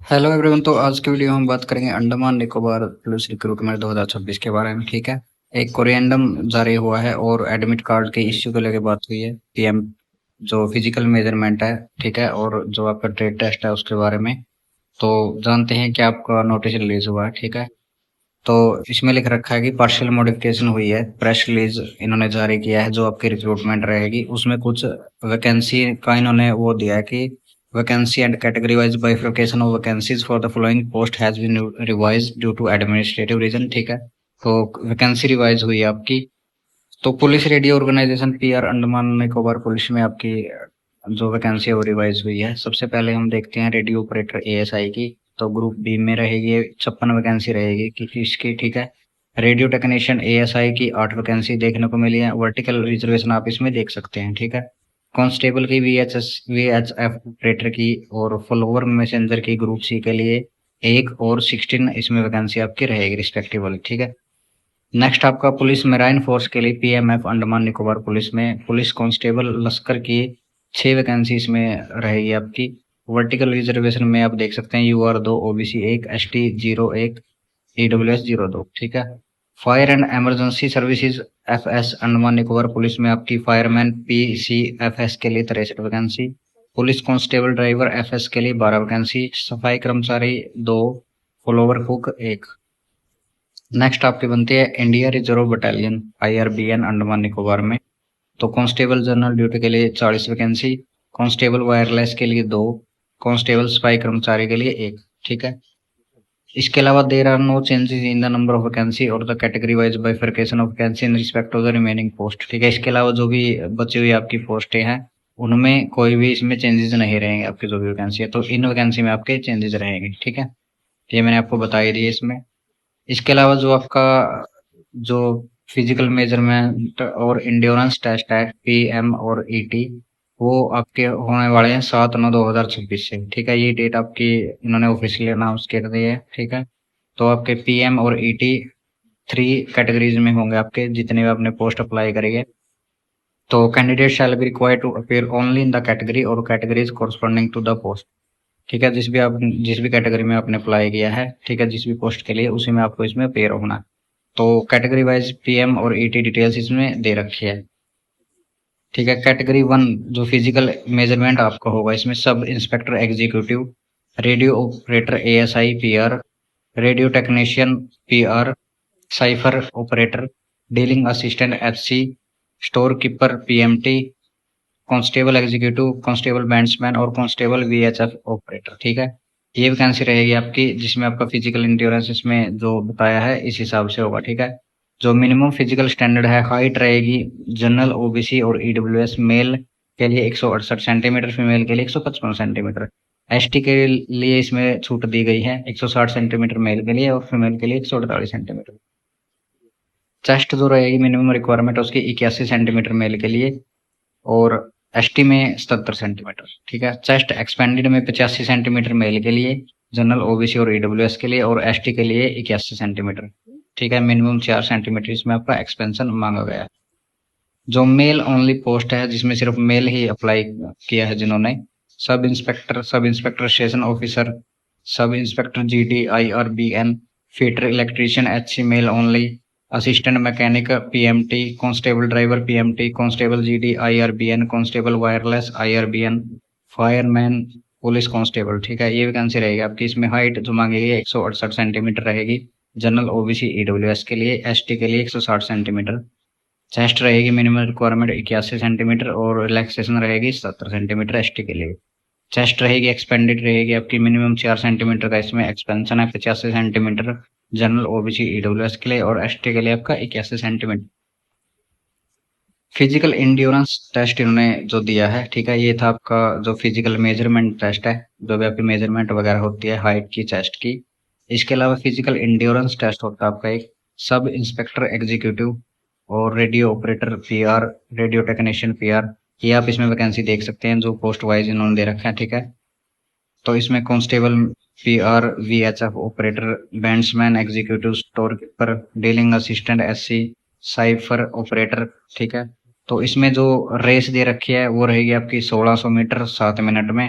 Hello everyone. तो आज की वीडियो में हम बात करेंगे अंडमान निकोबार पुलिस रिक्रूटमेंट 2026 के बारे में। ठीक है। एक कोरिएंडम जारी हुआ है और एडमिट कार्ड के इश्यू को लेकर बात हुई है। पीएम जो फिजिकल मेजरमेंट है, ठीक है, और जो आपका ट्रेड टेस्ट है उसके बारे में। तो जानते हैं कि आपका नोटिस रिलीज हुआ है। ठीक है। तो इसमें लिख रखा है कि पार्शियल मॉडिफिकेशन हुई है, प्रेस रिलीज इन्होंने जारी किया है। जो आपकी रिक्रूटमेंट रहेगी उसमें कुछ वैकेंसी का इन्होंने वो दिया है कि vacancy and category wise bifurcation of vacancies for the following post has been revise due to administrative reason. ठीक है। तो वैकेंसी रिवाइज हुई है आपकी। तो police radio organisation PR Andaman Nicobar police में आपकी जो वैकेंसी है वो रिवाइज हुई है। सबसे पहले हम देखते हैं रेडियो ऑपरेटर एएसआई की। तो ग्रुप बी में रहेगी 56 वैकेंसी रहेगी इसकी। ठीक है। रेडियो टेक्नीशियन एएसआई की 8 वैकेंसी देखने को मिली है। वर्टिकल रिजर्वेशन आप इसमें देख सकते हैं। ठीक है। कांस्टेबल की वीएचएफ ऑपरेटर की और फॉलोवर मैसेंजर की ग्रुप सी के लिए 1 और 16 इसमें वैकेंसी आपकी रहेगी रिस्पेक्टिवली। ठीक है। नेक्स्ट आपका पुलिस मेराइन फोर्स के लिए पीएमएफ अंडमान निकोबार पुलिस में पुलिस कांस्टेबल लश्कर की 6 वैकेंसी इसमें रहेगी आपकी। वर्टिकल रिजर्वेशन में आप देख सकते हैं यूआर 2, ओबीसी 1, एसटी 0 1, ईडब्ल्यूएस 0 2। ठीक है। Fire and emergency services FS Andaman Nicobar police में आपकी फायरमैन पीसीएफएस के लिए 63 vacancy. Police constable driver FS के लिए 12 वैकेंसी। सफाई कर्मचारी 2, फॉलोवर कुक 1। नेक्स्ट आपकी बनती है India reserve battalion IRBN Andaman Nicobar में। तो कांस्टेबल जनरल ड्यूटी के लिए 40 वैकेंसी। कांस्टेबल वायरलेस के लिए 2, कांस्टेबल स्पाई कर्मचारी के लिए 1। ठीक है। इसके अलावा there are no changes in the number of vacancy और the category wise bifurcation of vacancy in respect of the remaining post. ठीक है। इसके अलावा जो भी बची हुई आपकी पोस्टें हैं उनमें कोई भी इसमें चेंजेस नहीं रहेंगे। आपकी जो भी वैकेंसी है तो इन वैकेंसी में आपके चेंजेस रहेंगे। ठीक है। ये मैंने आपको बता ही दिया इसमें। इसके अलावा जो आपका जो फिजिकल मेजरमेंट और इंड्योरेंस टेस्ट है पीएम और ईटी, वो आपके होने वाले हैं 7/9/2026 से। ठीक है। ये डेट आपकी इन्होंने ऑफिशियली अनाउंस कर दी है। ठीक है। तो आपके पीएम और ईटी 3 कैटेगरीज में होंगे आपके जितने भी आपने पोस्ट अप्लाई करेंगे। तो candidate shall be required to appear only in the category और categories corresponding to the post. ठीक है। जिस भी कैटेगरी में आपने अप्लाई किया है, ठीक है, जिस भी पोस्ट के लिए, उसी में आपको इसमें अपेयर होना है। तो कैटेगरी वाइज पीएम और ईटी डिटेल्स इसमें दे रखी है। ठीक है। कैटेगरी 1 जो फिजिकल मेजरमेंट आपका होगा इसमें sub inspector executive, radio operator ASI PR, radio technician PR, cipher operator, dealing assistant HC, store keeper PMT, constable executive, constable bandsman और कांस्टेबल वीएचएफ ऑपरेटर। ठीक है। ये वैकेंसी रहेगी आपकी जिसमें आपका फिजिकल इंड्योरेंस इसमें जो बताया है इस हिसाब से होगा। ठीक है। जो मिनिमम फिजिकल स्टैंडर्ड है, हाइट रहेगी जनरल ओबीसी और ईडब्ल्यूएस मेल के लिए 168 सेंटीमीटर, फीमेल के लिए 155 सेंटीमीटर। एसटी के लिए इसमें छूट दी गई है 160 सेंटीमीटर मेल के लिए और फीमेल के लिए 148 सेंटीमीटर। चेस्ट जो रहेगी मिनिमम रिक्वायरमेंट उसकी 81 सेंटीमीटर मेल के लिए और एसटी में 77 सेंटीमीटर। ठीक है। चेस्ट एक्सपेंडेड में 85 सेंटीमीटर मेल के लिए, जनरल ओबीसी और ईडब्ल्यूएस के लिए और एसटी के लिए 81 सेंटीमीटर। ठीक है। मिनिमम 4 सेंटीमीटर इसमें आपका एक्सपेंशन मांगा गया है। जो मेल ओनली पोस्ट है जिसमें सिर्फ मेल ही अप्लाई किया है जिन्होंने, sub inspector station officer, sub inspector GD IRBN, fitter electrician HC male only, assistant mechanic PMT, constable driver PMT, constable GD IRBN, constable wireless IRBN, fireman police constable. ठीक है। ये vacancy रहेगी आपकी। इसमें height जो मांगी गई है 168 सेंटीमीटर रहेगी जनरल ओबीसी ईडब्ल्यूएस के लिए, एसटी के लिए 160 सेंटीमीटर। चेस्ट रहेगी मिनिमम रिक्वायरमेंट 81 सेंटीमीटर और रिलैक्सेशन रहेगी 70 सेंटीमीटर एसटी के लिए। चेस्ट रहेगी एक्सपेंडेड रहेगी आपकी मिनिमम 4 सेंटीमीटर का इसमें एक्सपेंशन है 85 सेंटीमीटर जनरल ओबीसी ईडब्ल्यूएस के लिए और एसटी के लिए आपका 81 सेंटीमीटर। फिजिकल इंड्योरेंस टेस्ट इन्होंने जो दिया है, ठीक है, ये था आपका जो फिजिकल मेजरमेंट टेस्ट है, जो भी आपकी मेजरमेंट वगैरह होती है हाइट की, चेस्ट की। इसके अलावा फिजिकल इंड्योरेंस टेस्ट होता है आपका एक सब इंस्पेक्टर एग्जीक्यूटिव और radio operator PR, radio technician PR. ये आप इसमें वैकेंसी देख सकते हैं जो पोस्ट वाइज इन्होंने दे रखा है। ठीक है। तो इसमें constable PR, VHF operator, bandsman executive, store keeper, dealing assistant SC, cipher operator. ठीक है। तो इसमें जो रेस दे रखी है वो रहेगी आपकी 1600 मीटर 7 मिनट में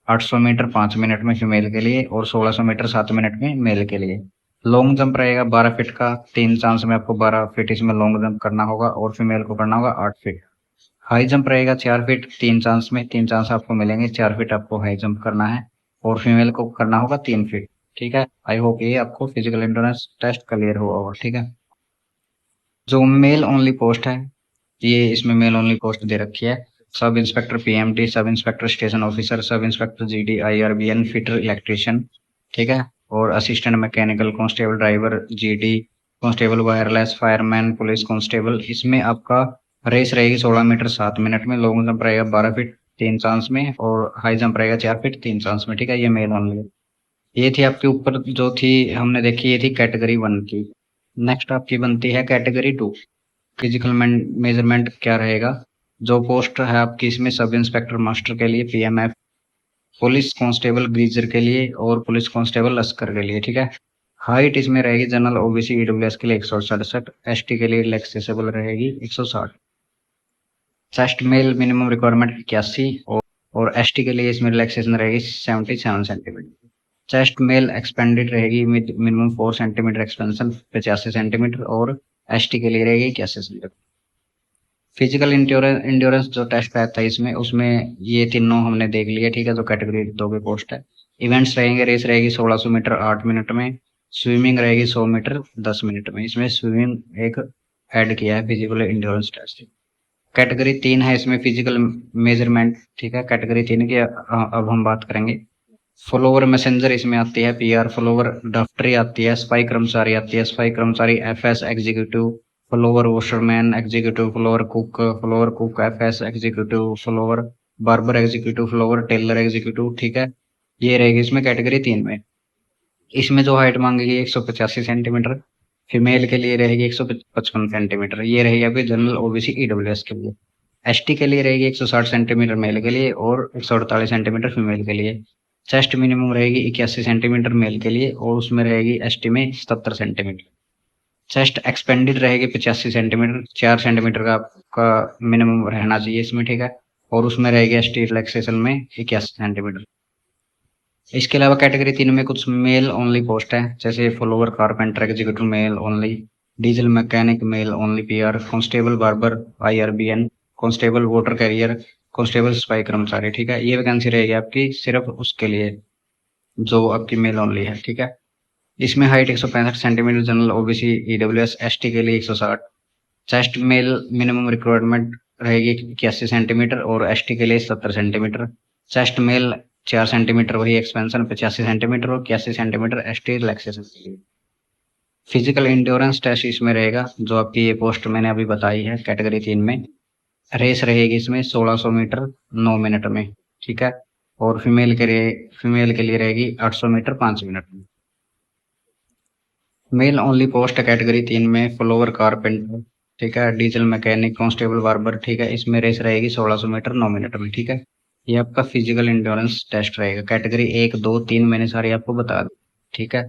800 मीटर 5 मिनट में फीमेल के लिए और 1600 मीटर 7 मिनट में मेल के लिए। लॉन्ग जंप रहेगा 12 फीट का, 3 चांस में आपको 12 फीट इसमें लॉन्ग जंप करना होगा और फीमेल को करना होगा 8 फीट। हाई जंप रहेगा 4 फीट, 3 चांस में 3 चांस आपको मिलेंगे, 4 फीट आपको हाई जंप करना है और फीमेल को करना होगा 3 फीट। ठीक है, आई होप ये आपको फिजिकल एंड्योरेंस टेस्ट क्लियर हुआ होगा। ठीक है, जो मेल ओनली पोस्ट है, ये इसमें मेल ओनली पोस्ट दे रखी है। सब इंस्पेक्टर पीएमटी, सब inspector station officer, sub inspector GD IRBN, fitter electrician, ठीक है, और assistant mechanical, constable driver, GD, constable wireless, fireman, police constable. इसमें आपका रेस रहेगी 16 मीटर 7 मिनट में, लॉन्ग जंप रहेगा 12 फीट 3 चांस में और हाई जंप रहेगा 4 फीट 3 चांस में। ठीक है, ये मेल ओनली है। ये थी आपके ऊपर जो थी हमने देखी, ये थी कैटेगरी 1 की। नेक्स्ट आपकी बनती है कैटेगरी 2। फिजिकल मेजरमेंट क्या रहेगा? जो पोस्ट है आपकी इसमें सब इंस्पेक्टर मास्टर के लिए पीएमएफ, पुलिस कांस्टेबल ग्रीजर के लिए और पुलिस कांस्टेबल लश्कर के लिए। ठीक है, हाइट इसमें रहेगी जनरल ओबीसी ईडब्ल्यूएस के लिए 167, एसटी के लिए एक्सेसिबल रहेगी 160, चेस्ट मेल मिनिमम रिक्वायरमेंट 81 और एसटी के लिए इसमें रिलैक्सेशन रहेगी 77 सेंटीमीटर। चेस्ट मेल एक्सपेंडेड रहेगी मिनिमम 4 सेंटीमीटर एक्सपेंशन 85 सेंटीमीटर और एसटी के लिए रहेगी 81 सेंटीमीटर। फिजिकल इंड्योरेंस जो टेस्ट रहता है इसमें, उसमें ये तीनों हमने देख लिया। ठीक है, जो कैटेगरी 2 के पोस्ट है। इवेंट्स रहेंगे, रेस रहेगी 1600 मीटर 8 मिनट में, स्विमिंग रहेगी 100 मीटर 10 मिनट में। इसमें स्विमिंग एक ऐड किया है फिजिकल इंड्योरेंस टेस्ट। कैटेगरी 3 है इसमें फिजिकल मेजरमेंट। ठीक है, कैटेगरी 3 की अब हम बात करेंगे। फॉलोवर मैसेंजर इसमें आती है, पीआर फॉलोवर, डॉक्टरी आती है, स्पाई कर्मचारी आती है, स्पाई कर्मचारी, FS executive, follower washerman executive, follower cook FS executive, follower barber executive, follower tailor executive. ठीक है, ये रहेगी इसमें कैटेगरी 3 में। इसमें जो हाइट मांगेगी 185 सेंटीमीटर, फीमेल के लिए रहेगी 155 सेंटीमीटर। ये रहेगी आपकी जनरल ओबीसी ईडब्ल्यूएस के लिए। एसटी के लिए रहेगी 160 सेंटीमीटर मेल के लिए और 148 सेंटीमीटर फीमेल के लिए। चेस्ट मिनिमम रहेगी 81 सेंटीमीटर मेल के लिए और उसमें रहेगी एसटी में 77 सेंटीमीटर। चेस्ट एक्सपेंडेड रहेगी 85 सेंटीमीटर, 4 सेंटीमीटर का आपका मिनिमम रहना चाहिए इसमें। ठीक है, और उसमें रहेगी एसटी रिलैक्सेशन में 81 सेंटीमीटर। इसके अलावा कैटेगरी 3 में कुछ मेल ओनली पोस्ट है, जैसे follower carpenter executive male only, diesel mechanic male only PR, constable barber IRBN, constable water carrier, constable स्पाई कर्मचारी। ठीक है, ये वैकेंसी रहेगी आपकी सिर्फ उसके लिए जो आपकी मेल ओनली है। ठीक है, इसमें height 165 centimetre general OBC EWS, ST के लिए 160, चेस्ट मेल मिनिमम रिक्वायरमेंट रहेगी 81 सेंटीमीटर और एसटी के लिए 70 सेंटीमीटर। चेस्ट मेल 4 सेंटीमीटर वही एक्सपेंशन 85 सेंटीमीटर और 81 सेंटीमीटर एसटी रिलैक्सेशन के लिए। फिजिकल इंड्योरेंस टेस्ट इसमें रहेगा जो आपकी ये पोस्ट मैंने अभी बताई है कैटेगरी 3 में। रेस रहेगी इसमें 1600 मीटर 9 मिनट में। ठीक है, और फीमेल के लिए रहेगी 800 मीटर 5 मिनट में। मेल ओनली पोस्ट कैटेगरी 3 में फ्लोवर कारपेंटर, ठीक है, डीजल मैकेनिक, कांस्टेबल बार्बर। ठीक है, इसमें रेस रहेगी 1600 मीटर 9 मिनट में। ठीक है, ये आपका फिजिकल इंड्योरेंस टेस्ट रहेगा। कैटेगरी 1 2 3 मैंने सारी आपको बता दी। ठीक है,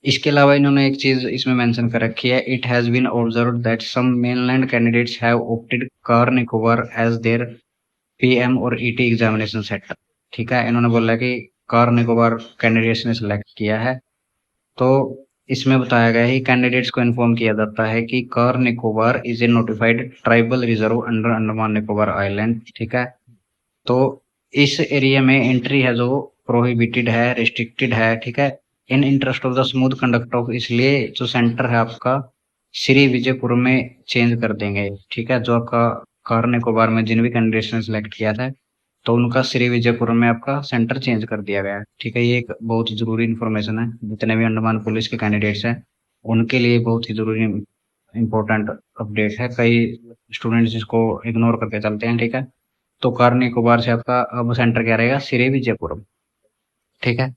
इसके अलावा इन्होंने एक चीज इसमें मेंशन कर रखी है, it has been observed that some mainland candidates have opted Car Nicobar as their PM और ईटी एग्जामिनेशन सेंटर। ठीक है, इन्होंने बोला कि कार निकोबार कैंडिडेट्स ने सिलेक्ट किया है, तो इसमें बताया गया है कैंडिडेट्स को इन्फॉर्म किया जाता है कि Car Nicobar is a notified tribal reserve under Andaman Nicobar island. ठीक है, तो इस एरिया में एंट्री है जो प्रोहिबिटेड है, रिस्ट्रिक्टेड है। ठीक है, इन interest of the smooth conduct of, इसलिए जो सेंटर है आपका श्री विजयपुर में चेंज कर देंगे। ठीक है, जो आपका कार निकोबार में जिन भी कैंडिडेट्स ने सिलेक्ट किया था तो उनका श्री विजयपुर में आपका सेंटर चेंज कर दिया गया है। ठीक है, ये एक बहुत ही जरूरी इन्फॉर्मेशन है, जितने भी अंडमान पुलिस के कैंडिडेट्स हैं उनके लिए बहुत ही जरूरी इंपॉर्टेंट अपडेट है। कई स्टूडेंट्स इसको इग्नोर करके चलते हैं। ठीक है, तो कार निकोबार से आपका अब सेंटर क्या रहेगा, श्री विजयपुरम। ठीक है,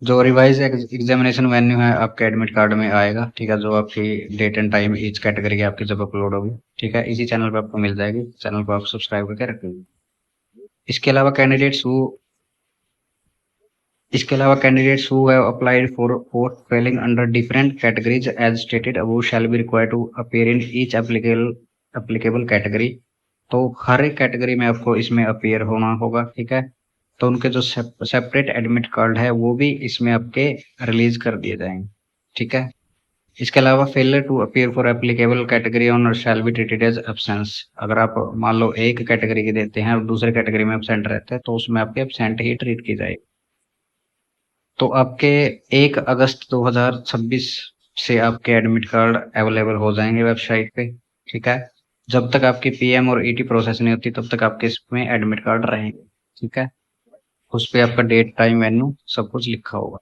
जो रिवाइज एग्जामिनेशन वेन्यू है आपके एडमिट कार्ड में आएगा। ठीक है, जो आपकी date and time each category की आपकी जब अपलोड होगी। ठीक है, इसी चैनल पे आपको मिल जाएगी, चैनल को आप सब्सक्राइब करके रखेंगे। इसके अलावा candidates who have applied for post falling under different categories as stated above shall be required to appear in each applicable category. तो हर एक कैटेगरी में आपको इसमें अपीयर होना होगा। ठीक है, तो उनके जो सेपरेट एडमिट कार्ड है वो भी इसमें आपके रिलीज कर दिए जाएंगे, ठीक है। इसके अलावा failure to appear for applicable category honour shall be treated as absence. अगर आप मान लो एक कैटेगरी के देते हैं और दूसरे कैटेगरी में एब्सेंट रहते हैं तो उसमें आपके एब्सेंट ही ट्रीट की जाएगी। तो आपके 1 अगस्त 2026 से आपके एडमिट कार्ड अवेलेबल हो जाएंगे वेबसाइट पे, ठीक है। जब तक आपकी पीएम और ईटी प्रोसेस नहीं होती तब तक आपके इसमें एडमिट कार्ड रहेंगे, ठीक है। उस पे आपका डेट टाइम वेन्यू सब कुछ लिखा होगा।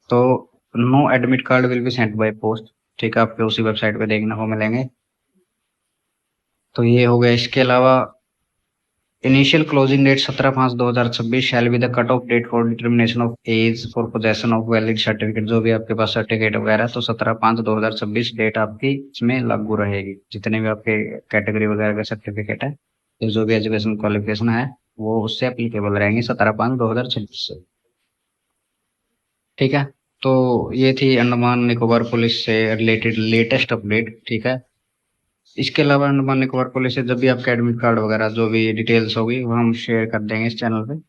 तो no admit card will be sent by post, ठीक है, आपके उसी वेबसाइट पे देखने को मिलेंगे। तो ये हो गया। इसके अलावा initial closing date 17/5/2026 shall be the cut off date for determination of age for possession of valid certificate. जो भी आपके पास सर्टिफिकेट वगैरह तो 17/5/2026 डेट आपकी इसमें लागू रहेगी। जितने भी आपके कैटेगरी वगैरह का सर्टिफिकेट है तो जो भी एजुकेशन क्वालिफिकेशन है वो उससे एप्लीकेबल रहेंगी 17/5/2026 से, ठीक है। तो ये थी अंडमान निकोबार पुलिस से रिलेटेड लेटेस्ट अपडेट, ठीक है। इसके अलावा अंडमान निकोबार पुलिस से जब भी आपका एडमिट कार्ड वगैरह जो भी डिटेल्स होगी वो हम शेयर कर देंगे इस चैनल पे।